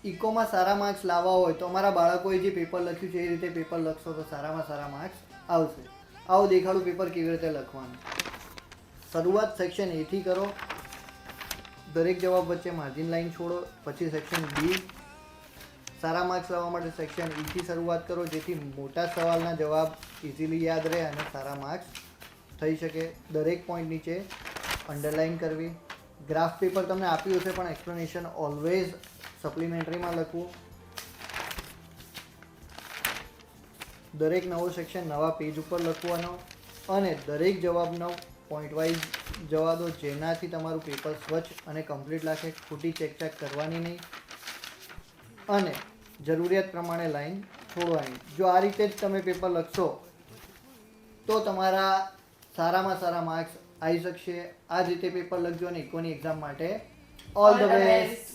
ઇકોમાં સારા marks લાવવા હોય તો અમારા બાળકોએ જે પેપર લખ્યું છે એ રીતે પેપર લખશો તો સારામાં સારા માર્ક્સ આવશે. આવું દેખાડું પેપર કેવી રીતે લખવાનું. શરૂઆત સેક્શન એ થી કરો. દરેક જવાબ વચ્ચે માર્જિન લાઈન છોડો. પછી સેક્શન બી. સારા માર્ક્સ લાવવા માટે સેક્શન ઈ થી શરૂઆત કરો, જેથી મોટા સવાલના જવાબ ઇઝીલી યાદ રહે અને સારા માર્ક્સ થઈ શકે. દરેક પોઈન્ટ નીચે અંડરલાઇન કરવી. ગ્રાફ પેપર તમને આપ્યું હશે પણ એક્સપ્લેનેશન ઓલવેઝ સપ્લિમેન્ટરીમાં લખવું. દરેક નવો સેક્શન નવા પેજ ઉપર લખવાનો અને દરેક જવાબનો પોઈન્ટ વાઇઝ જવા દો, જેનાથી તમારું પેપર સ્વચ્છ અને કમ્પ્લીટ લાગે. ખોટી ચેક કરવાની નહીં અને જરૂરિયાત પ્રમાણે લાઈન છોડવાની. જો આ રીતે જ તમે પેપર લખશો તો તમારા સારામાં સારા માર્ક્સ આવી શકશે. આ જ રીતે પેપર લખજો અને ઇકોની એક્ઝામ માટે ઓલ ધ બેસ્ટ.